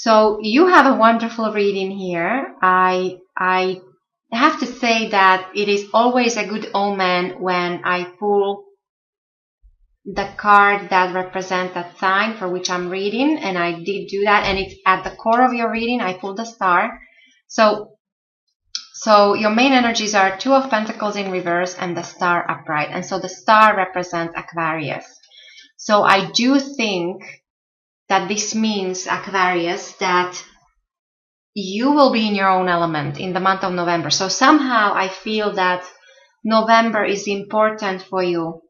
So you have a wonderful reading here. I have to say that it is always a good omen when I pull the card that represents that sign for which I'm reading, and I did do that, and it's at the core of your reading. I pulled the star. So your main energies are Two of Pentacles in reverse and the star upright, and so the star represents Aquarius. So I do think that this means, Aquarius, that you will be in your own element in the month of November. So somehow I feel that November is important for you.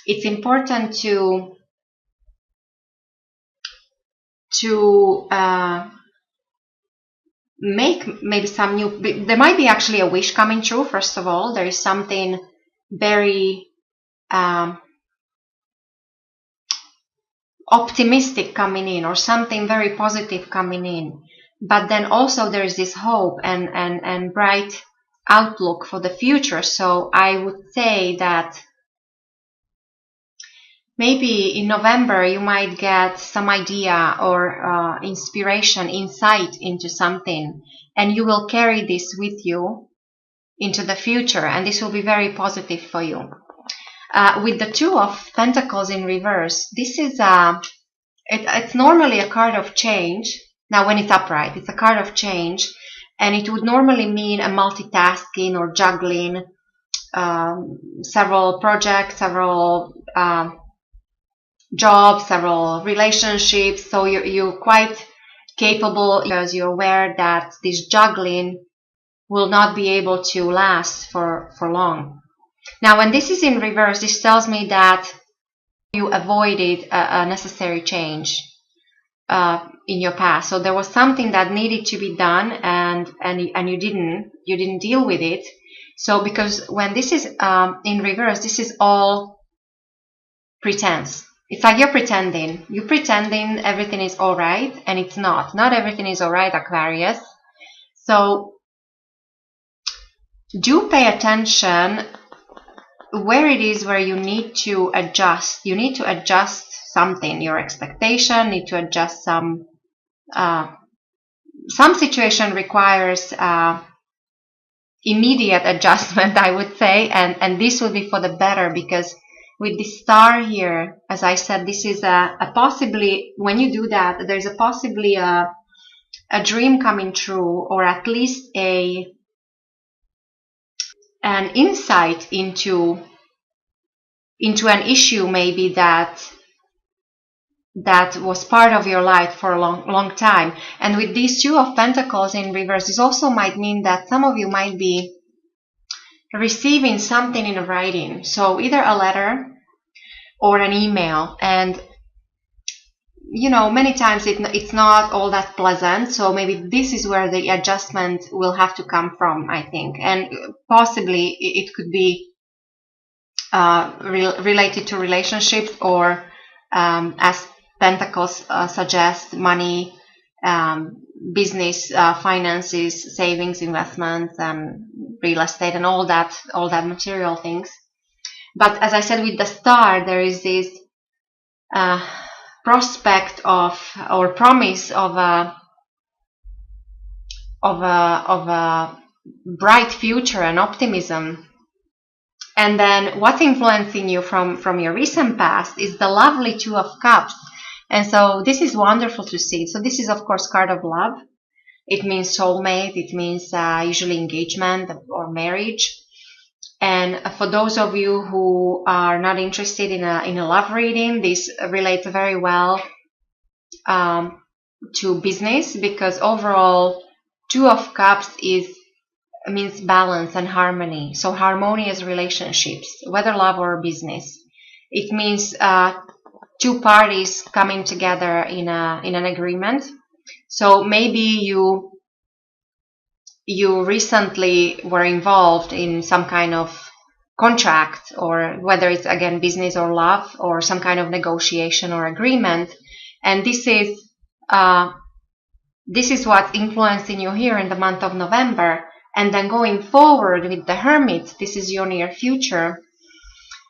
It's important to make maybe some new, there might be actually a wish coming true. First of all, there is something very optimistic coming in, or something very positive coming in. But then also there is this hope and bright outlook for the future. So I would say that maybe in November you might get some idea or inspiration, insight into something, and you will carry this with you into the future, and this will be very positive for you. With the Two of Pentacles in reverse, this is it's normally a card of change. Now when it's upright, it's a card of change, and it would normally mean a multitasking or juggling several projects, several jobs, several relationships. So you're quite capable, because you're aware that this juggling will not be able to last for long. Now when this is in reverse, this tells me that you avoided a necessary change in your past. So there was something that needed to be done, and you didn't deal with it. So because when this is in reverse, this is all pretense. It's like you're pretending everything is all right, and it's not. Not everything is all right, Aquarius. So do pay attention where it is where you need to adjust. You need to adjust something, your expectation, need to adjust some situation requires immediate adjustment, I would say, and this will be for the better, because with the star here, as I said, this is a possibly, when you do that, there's a possibly a dream coming true, or at least an insight into an issue maybe that was part of your life for a long time. And with these Two of Pentacles in reverse, this also might mean that some of you might be receiving something in writing. So either a letter or an email, and many times it's not all that pleasant. So maybe this is where the adjustment will have to come from, I think, and possibly it could be related to relationships, or as Pentacles suggest, money, business, finances, savings, investments, and real estate, and all that material things. But as I said, with the star, there is this prospect of, or promise of a bright future and optimism. And then what's influencing you from your recent past is the lovely Two of Cups. And so this is wonderful to see. So this is, of course, card of love. It means soulmate. It means usually engagement or marriage. And for those of you who are not interested in a love reading, this relates very well to business, because overall Two of Cups means balance and harmony. So harmonious relationships, whether love or business. It means two parties coming together in an agreement. So maybe you recently were involved in some kind of contract, or whether it's again business or love, or some kind of negotiation or agreement, and this is what's influencing you here in the month of November. And then going forward with the Hermit, this is your near future.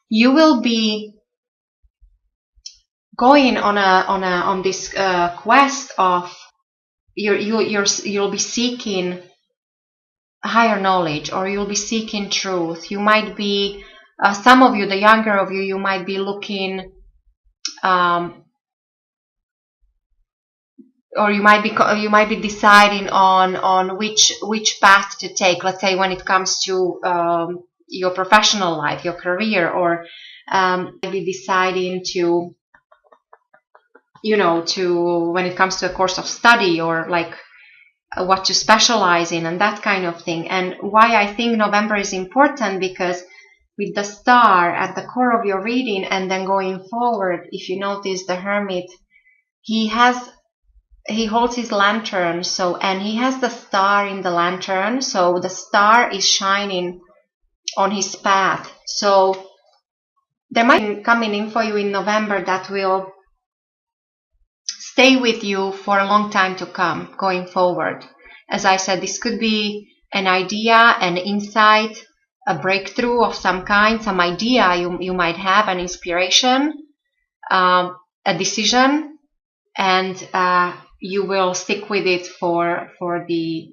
You will be going on this quest of you'll be seeking higher knowledge, or you'll be seeking truth. You might be, some of you, the younger of you, you might be looking, or you might be deciding on which path to take. Let's say when it comes to your professional life, your career, or maybe deciding to, when it comes to a course of study, or like what to specialize in, and that kind of thing. And why I think November is important, because with the star at the core of your reading, and then going forward, if you notice the Hermit, he holds his lantern, and he has the star in the lantern, so the star is shining on his path. So there might be coming in for you in November that will stay with you for a long time to come, going forward. As I said, this could be an idea, an insight, a breakthrough of some kind, some idea you might have, an inspiration, a decision, and you will stick with it for the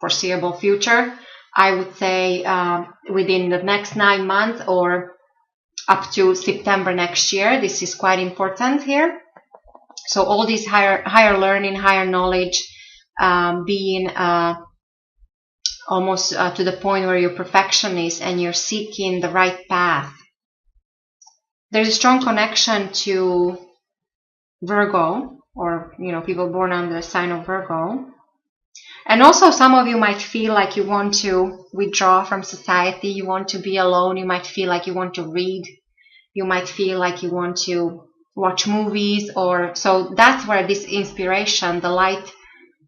foreseeable future. I would say within the next 9 months, or up to September next year. This is quite important here. So all this higher learning, higher knowledge, being almost to the point where you're perfectionist and you're seeking the right path. There's a strong connection to Virgo, or people born under the sign of Virgo. And also some of you might feel like you want to withdraw from society, you want to be alone, you might feel like you want to read, you might feel like you want to watch movies, or so that's where this inspiration, the light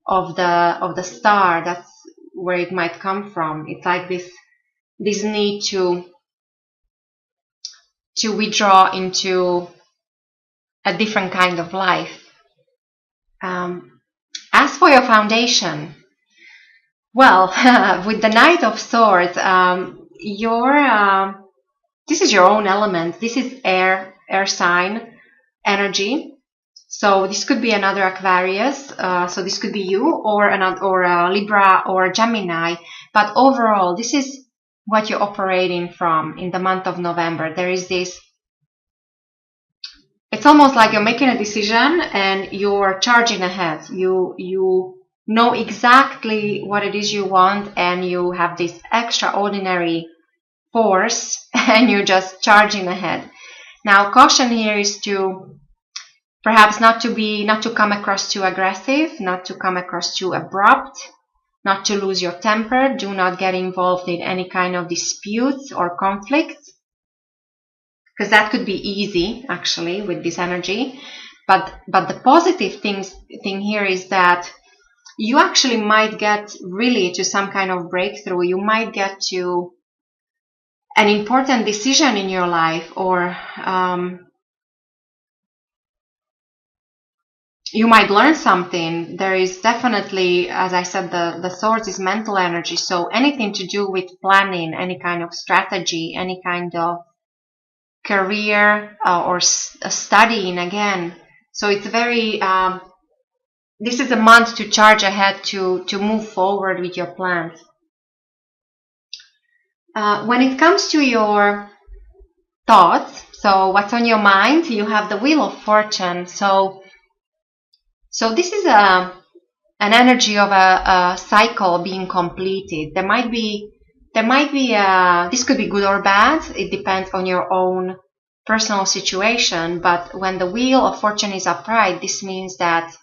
of the star, that's where it might come from. It's like this need to withdraw into a different kind of life. As for your foundation, well, with the Knight of Swords, this is your own element. This is air sign energy. So this could be another Aquarius. So this could be you, or a Libra, or Gemini. But overall, this is what you're operating from in the month of November. There is this. It's almost like you're making a decision and you're charging ahead. You know exactly what it is you want, and you have this extraordinary force, and you're just charging ahead. Now, caution here is to perhaps not to come across too aggressive, not to come across too abrupt, not to lose your temper. Do not get involved in any kind of disputes or conflicts, because that could be easy actually with this energy. But the positive thing here is that you actually might get really to some kind of breakthrough. You might get to an important decision in your life, or you might learn something. There is definitely, as I said, the Swords is mental energy. So anything to do with planning, any kind of strategy, any kind of career, or studying again. So it's very, this is a month to charge ahead, to move forward with your plans. When it comes to your thoughts, so what's on your mind, you have the Wheel of Fortune. So this is an energy of a cycle being completed. There might be this could be good or bad. It depends on your own personal situation. But when the Wheel of Fortune is upright, this means that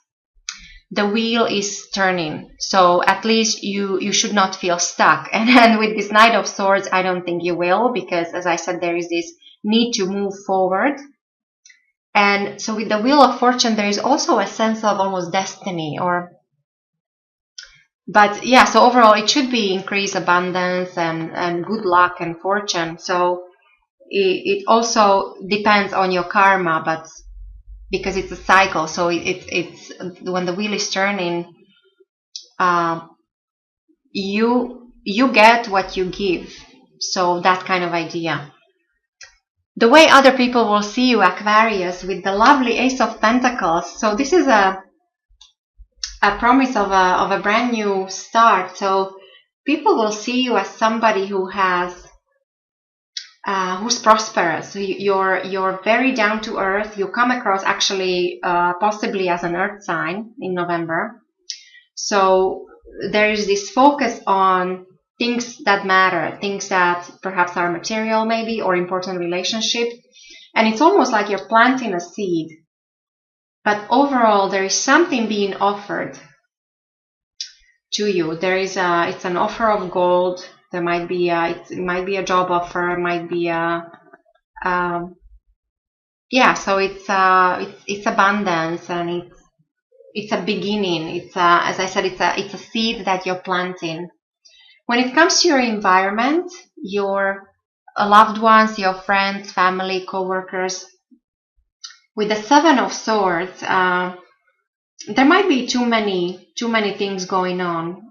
the wheel is turning. So at least you should not feel stuck. And then with this Knight of Swords, I don't think you will, because as I said, there is this need to move forward. And so with the Wheel of Fortune, there is also a sense of almost destiny, but yeah, so overall it should be increased abundance and good luck and fortune. So it also depends on your karma, but because it's a cycle, so it's when the wheel is turning, you get what you give. So that kind of idea. The way other people will see you, Aquarius, with the lovely Ace of Pentacles. So this is a a promise of a brand new start. So people will see you as somebody who has who's prosperous. So you're very down to earth. You come across actually possibly as an earth sign in November. So there is this focus on things that matter, things that perhaps are material maybe, or important relationship. And it's almost like you're planting a seed. But overall, there is something being offered to you. There is it's an offer of gold. There might be it might be a job offer. It might be yeah. So it's abundance, and it's a beginning. It's as I said, it's a seed that you're planting. When it comes to your environment, your loved ones, your friends, family, co-workers, with the Seven of Swords, there might be too many things going on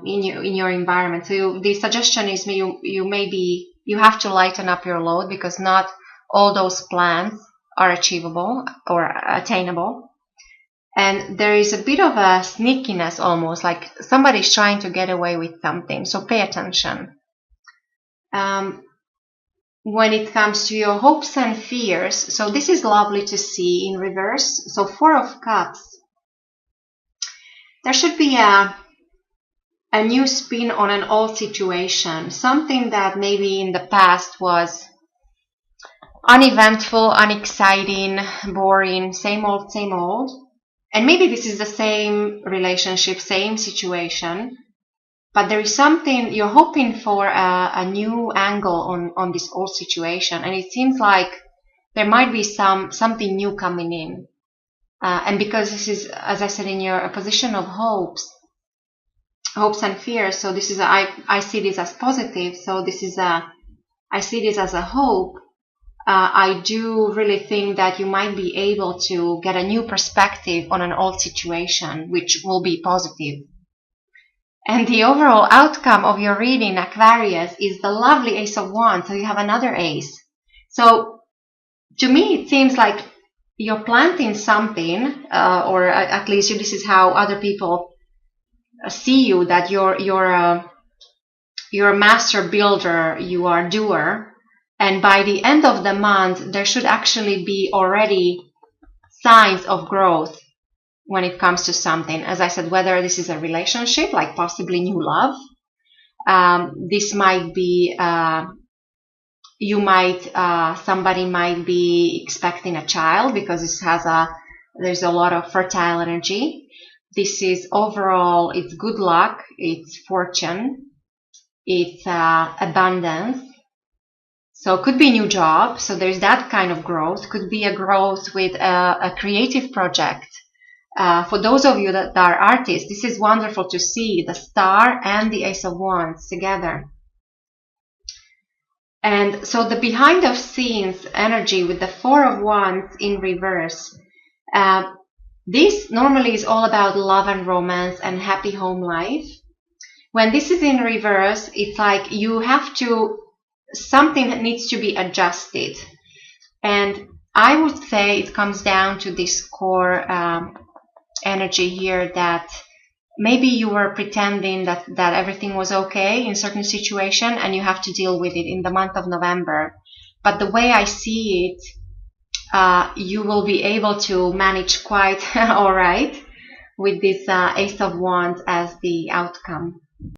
in your environment. So the suggestion is you have to lighten up your load, because not all those plans are achievable or attainable. And there is a bit of a sneakiness, almost like somebody's trying to get away with something. So pay attention. When it comes to your hopes and fears, so this is lovely to see in reverse. So Four of Cups. There should be a new spin on an old situation, something that maybe in the past was uneventful, unexciting, boring, same old, same old. And maybe this is the same relationship, same situation, but there is something you're hoping for, a new angle on this old situation. And it seems like there might be something new coming in. And because this is, as I said, in your position of hopes and fears, so this is I see this as positive. So this is I see this as a hope. I do really think that you might be able to get a new perspective on an old situation, which will be positive. And the overall outcome of your reading, Aquarius, is the lovely Ace of Wands. So you have another ace. So to me, it seems like you're planting something, or at least this is how other people see you, that you're a master builder, you are a doer. And by the end of the month, there should actually be already signs of growth when it comes to something. As I said, whether this is a relationship, like possibly new love, this might be, somebody might be expecting a child, because this there's a lot of fertile energy. This is overall, it's good luck, it's fortune, it's abundance. So it could be a new job. So there's that kind of growth. Could be a growth with a creative project. For those of you that are artists, this is wonderful to see the Star and the Ace of Wands together. And so the behind the scenes energy with the Four of Wands in reverse. This normally is all about love and romance and happy home life. When this is in reverse, it's like you have to, something that needs to be adjusted. And I would say it comes down to this core energy here, that maybe you were pretending that everything was okay in certain situation, and you have to deal with it in the month of November. But the way I see it, you will be able to manage quite all right with this Ace of Wands as the outcome.